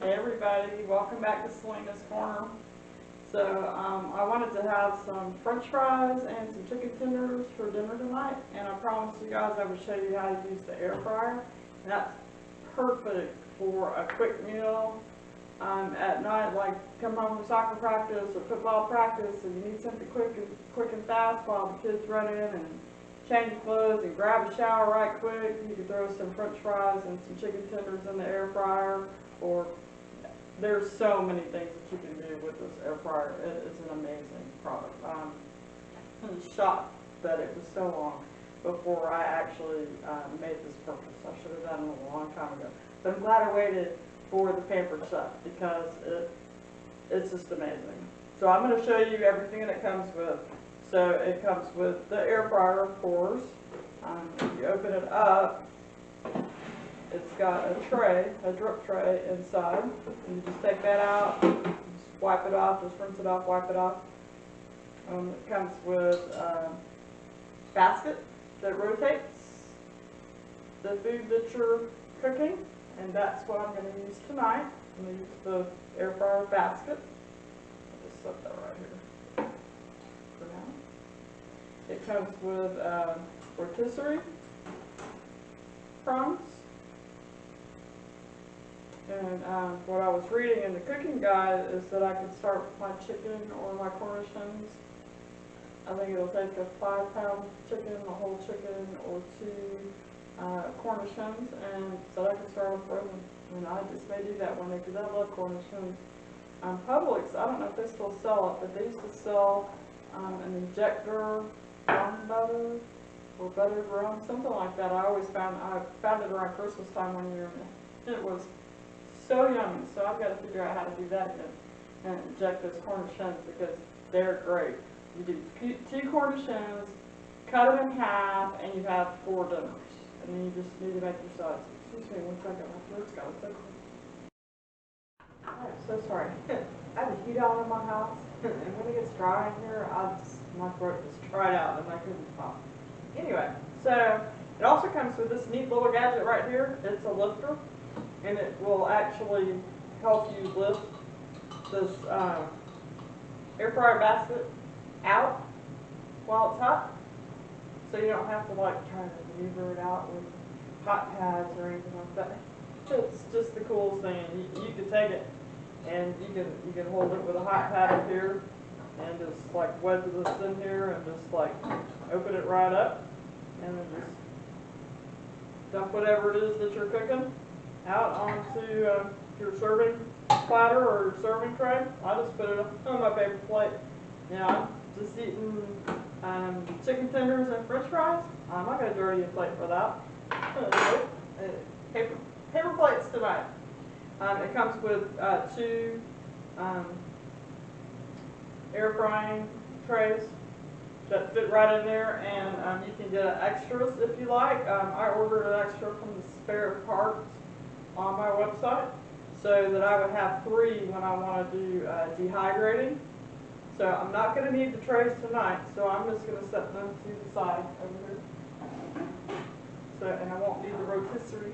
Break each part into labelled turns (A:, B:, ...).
A: Hey everybody, welcome back to Selina's Corner. So I wanted to have some french fries and some chicken tenders for dinner tonight, and I promised you guys I would show you how to use the air fryer. And that's perfect for a quick meal at night, like come home from soccer practice or football practice and you need something quick and fast while the kids run in and change clothes and grab a shower right quick. You can throw some french fries and some chicken tenders in the air fryer, or there's so many things that you can do with this air fryer. It's an amazing product. I'm shocked that it was so long before I actually made this purchase. I should have done it a long time ago. But I'm glad I waited for the Pampered Chef because it's just amazing. So I'm going to show you everything that it comes with. So it comes with the air fryer, of course. If you open it up, it's got a tray, a drip tray inside. And you just take that out, just wipe it off, just rinse it off, wipe it off. It comes with a basket that rotates the food that you're cooking, and that's what I'm going to use tonight. I'm going to use the air fryer basket. I'll just set that right here for now. It comes with rotisserie crumbs. And what I was reading in the cooking guide is that I could start with my chicken or my Cornish hens. I think it'll take a 5-pound chicken, a whole chicken, or 2 Cornish hens, and so I can start with frozen. And I just may do that one day because I love Cornish hens. Publix, I don't know if they still sell it, but they used to sell an injector rum butter or buttered rum, something like that. I found it around Christmas time one year, and it was so yummy. So I've got to figure out how to do that again and inject those Cornish hens because they're great. You do 2 Cornish hens, cut them in half, and you have 4 dinners. And then you just need to make your sides. Excuse me one second, my throat's got a tickle. I'm so sorry. I have a heat on in my house, and when it gets dry in here, my throat just dried out and I couldn't talk. Anyway, so it also comes with this neat little gadget right here. It's a lifter, and it will actually help you lift this air fryer basket out while it's hot, so you don't have to like try to maneuver it out with hot pads or anything like that. It's just the coolest thing. You can take it and you can hold it with a hot pad up here and just like wedge this in here and just like open it right up and then just dump whatever it is that you're cooking out onto your serving platter or your serving tray. I just put it on my paper plate. Now I'm just eating chicken tenders and french fries. I'm not going to dirty a plate for that. Paper plates tonight. It comes with 2 air frying trays that fit right in there, and you can get extras if you like. I ordered an extra from the spare parts on my website so that I would have 3 when I want to do dehydrating. So I'm not going to need the trays tonight, so I'm just going to set them to the side over here. So, and I won't need the rotisserie.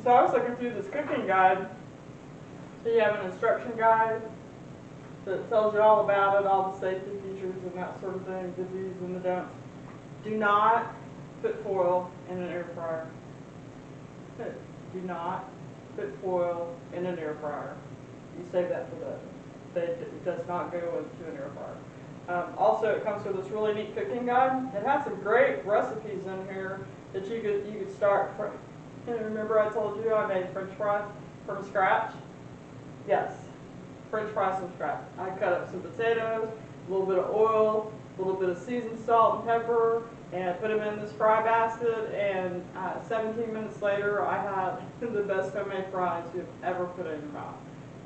A: So I was looking through this cooking guide. So you have an instruction guide that tells you all about it, all the safety features and that sort of thing, the do's and the don'ts. Do not put foil in an air fryer. Do not put foil in an air fryer. You save that for the oven. It does not go into an air fryer. Also, it comes with this really neat cooking guide. It has some great recipes in here that you could start from. Remember I told you I made french fries from scratch? Yes, french fries from scratch. I cut up some potatoes, a little bit of oil, a little bit of seasoned salt and pepper, and put them in this fry basket, and 17 minutes later I had the best homemade fries you've ever put in your mouth.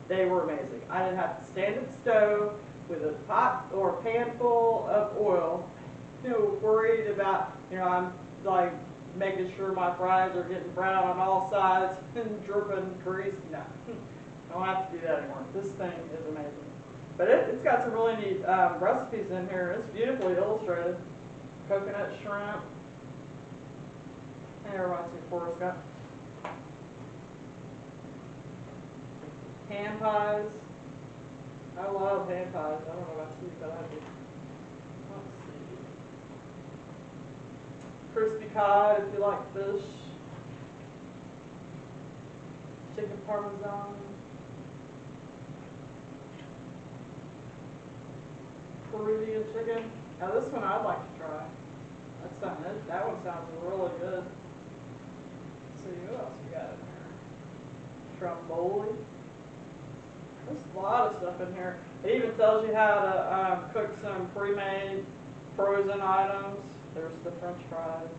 A: They were amazing. I didn't have to stand at the stove with a pot or a pan full of oil, worried about, I'm like making sure my fries are getting brown on all sides and dripping grease. No, I don't have to do that anymore. This thing is amazing. But it's got some really neat recipes in here. It's beautifully illustrated. Coconut shrimp. And it reminds me of Forrest Gump. Hand pies. I love hand pies. I don't know about you, but I do. Let's see. Crispy cod if you like fish. Chicken parmesan. Peruvian chicken. Now this one I'd like to try. That one sounds really good. Let's see what else we got in here. Stromboli. There's a lot of stuff in here. It even tells you how to cook some pre-made frozen items. There's the French fries.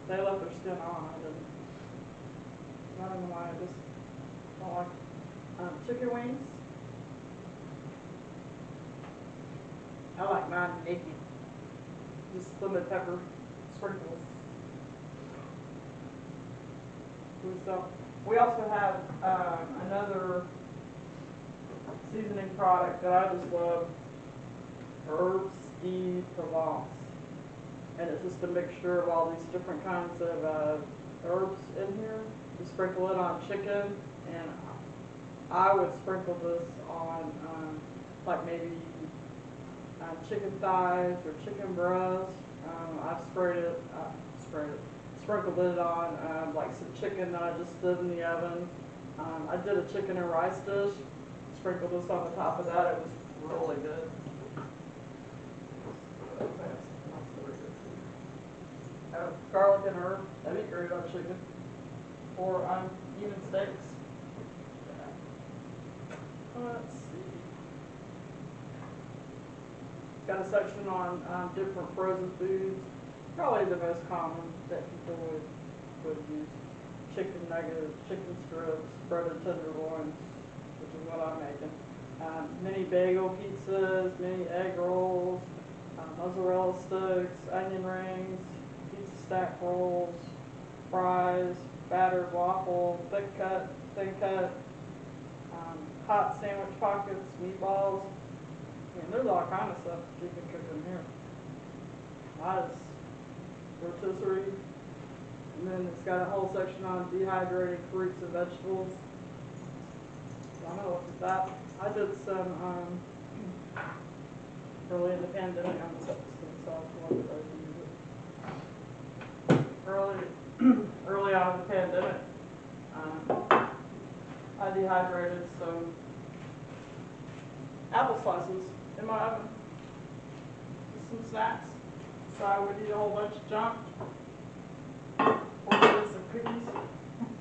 A: They left their skin on. I didn't. I don't know why. I just don't like chicken wings. I like mine naked. Just lemon pepper sprinkles. So we also have another seasoning product that I just love, Herbs de Provence. And it's just a mixture of all these different kinds of herbs in here. You sprinkle it on chicken, and I would sprinkle this on like maybe chicken thighs or chicken breasts. I've sprinkled it on like some chicken that I just did in the oven. I did a chicken and rice dish. Sprinkled this on the top of that. It was really good. Garlic and herb. That'd be great on chicken. Or even steaks. Let's see. Got a section on different frozen foods. Probably the most common that people would use. Chicken nuggets, chicken strips, breaded tenderloins, which is what I'm making. Mini bagel pizzas, mini egg rolls, mozzarella sticks, onion rings, pizza stack rolls, fries, battered waffle, thick cut, thin cut, hot sandwich pockets, meatballs. I mean, there's all kind of stuff that you can cook in here. Lots rotisserie. And then it's got a whole section on dehydrated fruits and vegetables. So I'm gonna look at that. I did some early in the pandemic. I'm gonna set this to the side so I can use it. Early on in the pandemic, I dehydrated some apple slices in my oven. Just some snacks. So I would eat a whole bunch of junk. Or get some cookies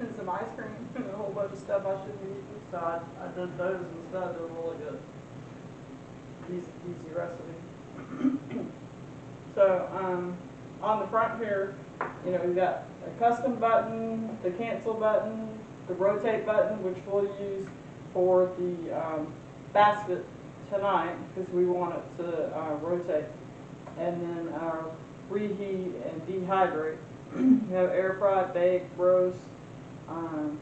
A: and some ice cream and a whole bunch of stuff I shouldn't be eating. So I did those instead. They're really good. Easy recipe. So on the front here, you know, you've got a custom button, the cancel button, the rotate button, which we'll use for the basket tonight because we want it to rotate. And then reheat and dehydrate. You have air fried, bake, roast, and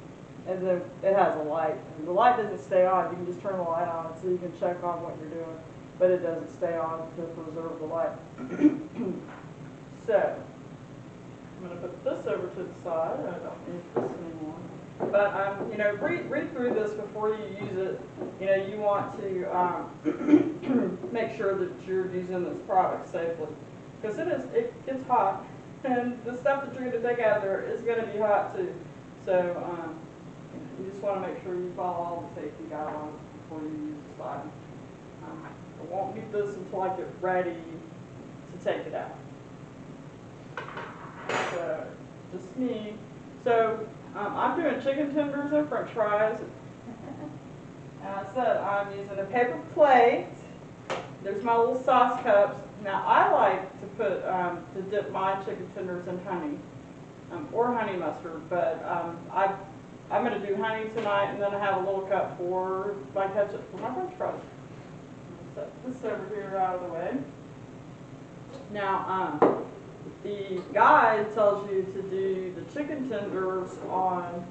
A: then it has a light. And the light doesn't stay on. You can just turn the light on so you can check on what you're doing, but it doesn't stay on to preserve the light. So I'm going to put this over to the side. I don't need this anymore. But you know, read through this before you use it. You know, you want to make sure that you're using this product safely, because it gets hot. And the stuff that you're going to take out of there is going to be hot too. So you just want to make sure you follow all the safety guidelines before you use the slide. I won't need this until I get ready to take it out. So just me. So I'm doing chicken tenders and French fries. And I said I'm using a paper plate. There's my little sauce cups. Now I like to put to dip my chicken tenders in honey or honey mustard, but I'm going to do honey tonight, and then I have a little cup for my ketchup for my French fries. Set this over here out of the way. Now the guide tells you to do the chicken tenders on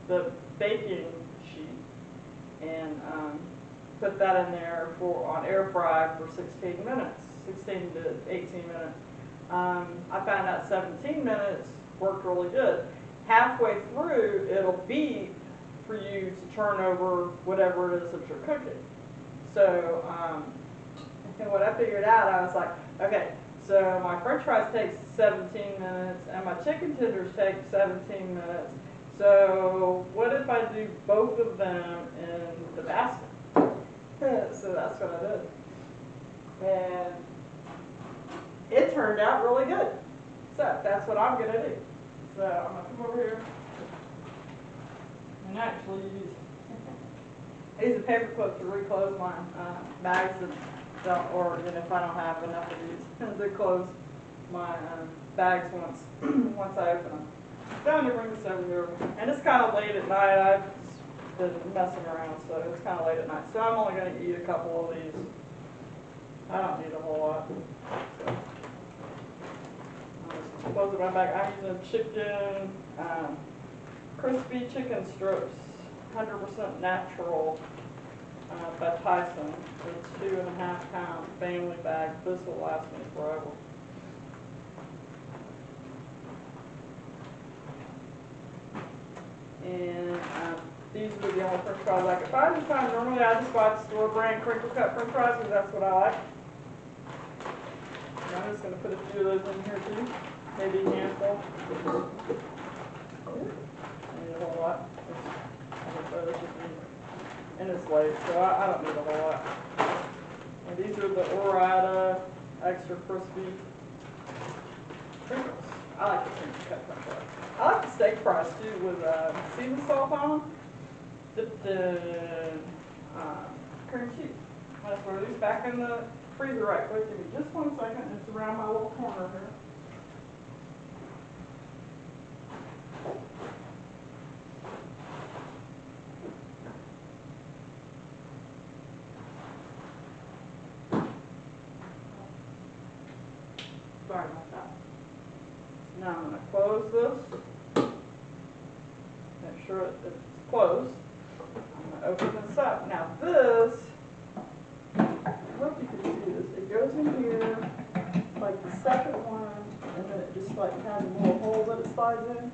A: the baking sheet and put that in there on air fry for 16 minutes, 16 to 18 minutes. I found out 17 minutes worked really good. Halfway through, it'll beep for you to turn over whatever it is that you're cooking. So, and what I figured out, I was like, okay, so my french fries take 17 minutes and my chicken tenders take 17 minutes. So what if I do both of them in the basket? So that's what I did. And it turned out really good. So that's what I'm going to do. So I'm going to come over here and actually use a paper clip to reclose my bags that don't, or if I don't have enough of these to close my bags once I open them. So I'm going to bring this over here. And it's kind of late at night. I've been messing around, so it's kind of late at night. So I'm only going to eat a couple of these. I don't need a whole lot. So I'll just close it right back. I'm using chicken, crispy chicken strips, 100% natural by Tyson. It's 2.5 pound family bag. This will last me forever. And these are the only french fries I could find. Normally I just buy the store brand crinkle cut french fries because that's what I like. And I'm just going to put a few of those in here too. Maybe a handful. I need a whole lot. And it's late, so I don't need a whole lot. And these are the Orida extra crispy crinkles. I like the crinkle cut french fries. I like the steak fries too with seasoned salt on them, dipped in cream cheese. I'm going to throw these back in the freezer right quick. Give me just 1 second. It's around my little corner here. Sorry about that. Now I'm going to close this. Make sure it's closed. I'm going to open this up. Now this, I hope you can see this. It goes in here like the second one, and then it just like has a little hole that it slides in,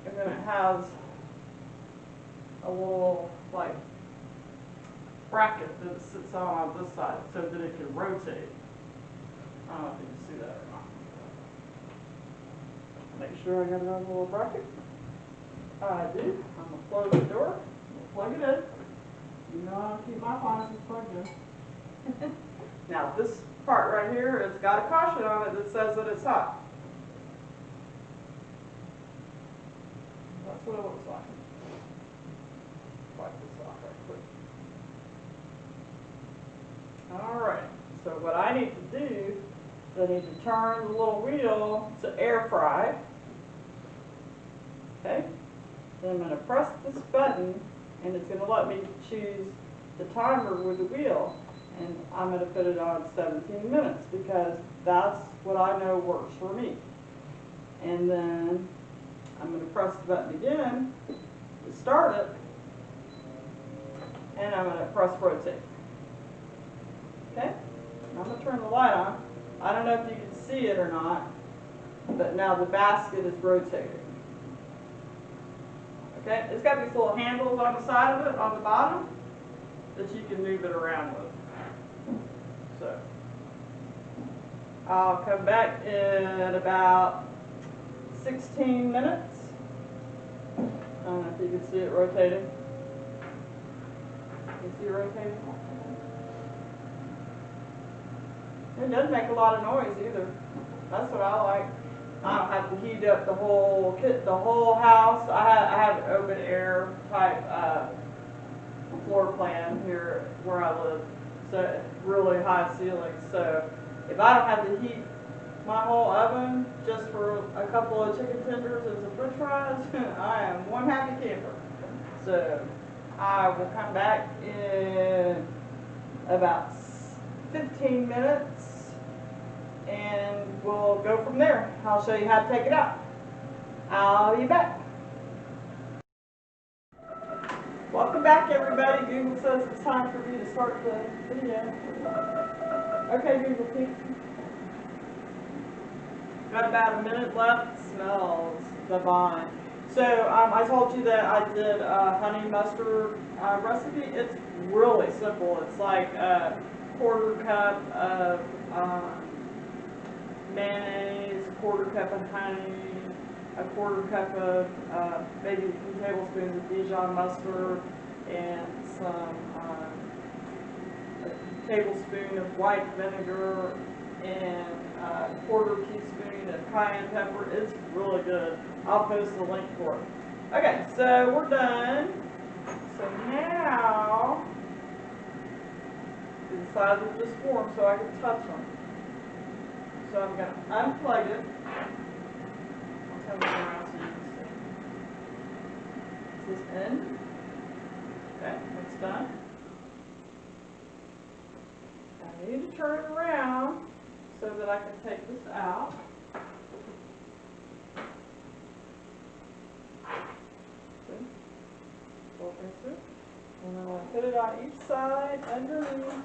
A: and then it has a little like bracket that it sits on this side so that it can rotate. I don't know if you can see that or not. Make sure I got it on the little bracket. I do. I'm going to close the door. Plug it in. You know I'll keep my appliances plugged in. Now this part right here, it's got a caution on it that says that it's hot. That's what it looks like. Wipe this off right quick. Alright, so what I need to do is I need to turn the little wheel to air fry. Okay? Then I'm going to press this button and it's going to let me choose the timer with the wheel. And I'm going to put it on 17 minutes because that's what I know works for me. And then I'm going to press the button again to start it. And I'm going to press rotate. Okay? I'm going to turn the light on. I don't know if you can see it or not, but now the basket is rotating. Okay? It's got these little handles on the side of it, on the bottom, that you can move it around with. So, I'll come back in about 16 minutes. I don't know if you can see it rotating. You see it rotating? It doesn't make a lot of noise either. That's what I like. I don't have to heat up the whole house. I have an open air type floor plan here where I live. So really high ceilings. So if I don't have to heat my whole oven just for a couple of chicken tenders and some french fries, I am one happy camper. So I will come back in about 15 minutes and we'll go from there. I'll show you how to take it out. I'll be back. Welcome back, everybody. Google says it's time for me to start the video. Okay, Google, please. got about a minute left. It smells divine. So I told you that I did a honey mustard recipe. It's really simple. It's like a quarter cup of mayonnaise, a quarter cup of honey, a quarter cup of maybe 2 tablespoons of Dijon mustard, and some a tablespoon of white vinegar, and a quarter teaspoon of cayenne pepper. It's really good. I'll post the link for it. Okay, so we're done. So now, we decided to just form so I can touch them. So I'm going to unplug it. I'll turn this around so you can see. Is this in? Okay, it's done. I need to turn it around so that I can take this out. See? And then I'll put it on each side underneath.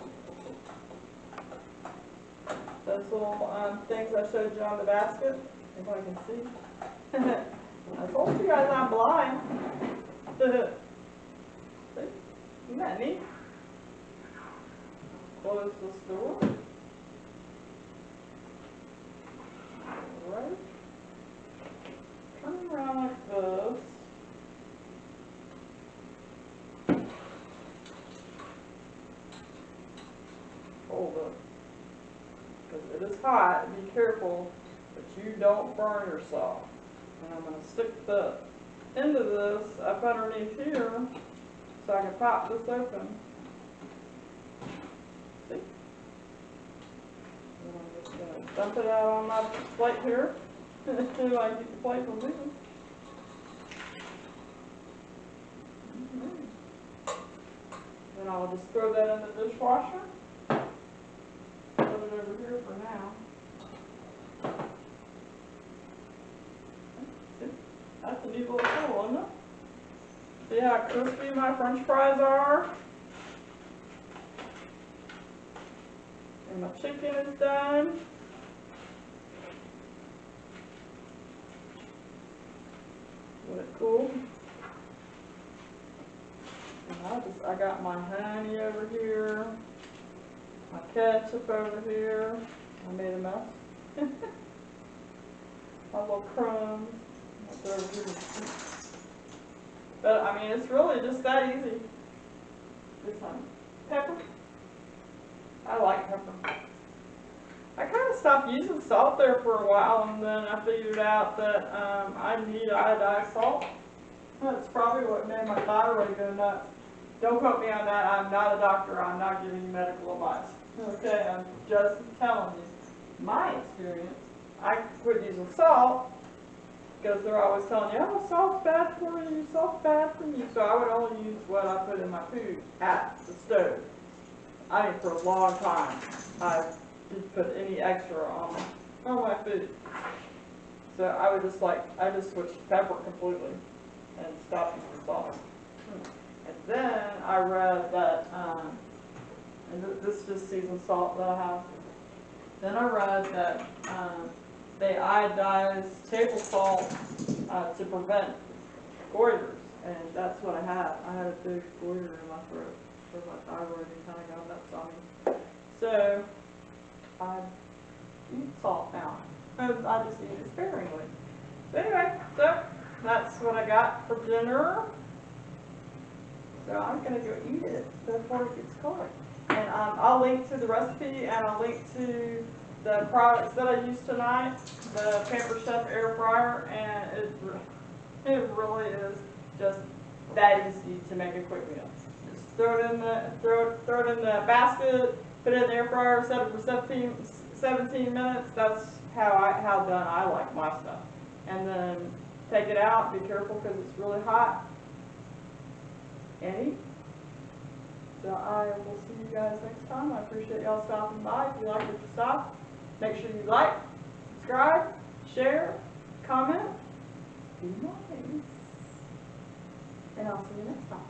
A: Those little things I showed you on the basket, if I can see. I told you guys I'm blind. See? Isn't that neat? Close this door. Alright. Turn it around like this. Hold it. Because it is hot, be careful that you don't burn yourself. And I'm going to stick the end of this up underneath here so I can pop this open. See? And I'm just going to dump it out on my plate here so I keep the plate from moving. Then I'll just throw that in the dishwasher. Put it over here for now. See? That's a neat little tool, isn't it? See how crispy my French fries are? And my chicken is done. Isn't it cool? And I got my honey over here, my ketchup over here. I made a mess. My little crumbs. But I mean, it's really just that easy. This one, pepper. I like pepper. I kind of stopped using salt there for a while, and then I figured out that I need iodized salt. That's probably what made my thyroid go nuts. Don't quote me on that. I'm not a doctor. I'm not giving you medical advice. Okay, I'm just telling you my experience. I quit using salt because they're always telling you, oh, salt's bad for you, salt's bad for you. So I would only use what I put in my food at the stove. I mean, for a long time, I didn't put any extra on my food. So I would just I just switched to pepper completely and stopped using salt. And then I read that, and this is just seasoned salt that I have. Then I read that they iodize table salt to prevent goiters, and that's what I had. I had a big goiter in my throat for my thyroid and kind of got nuts on me. So I eat salt now. I just eat it sparingly. So anyway, so that's what I got for dinner. So I'm going to go eat it before it gets cold. And I'll link to the recipe, and I'll link to the products that I used tonight, the Pampered Chef air fryer, and it really is just that easy to make a quick meal. Just throw it in the basket, put it in the air fryer, set it for 17 minutes. That's how done I like my stuff. And then take it out. Be careful because it's really hot. And eat. So I will see you guys next time. I appreciate y'all stopping by. If you like what you saw, make sure you like, subscribe, share, comment, be nice. And I'll see you next time.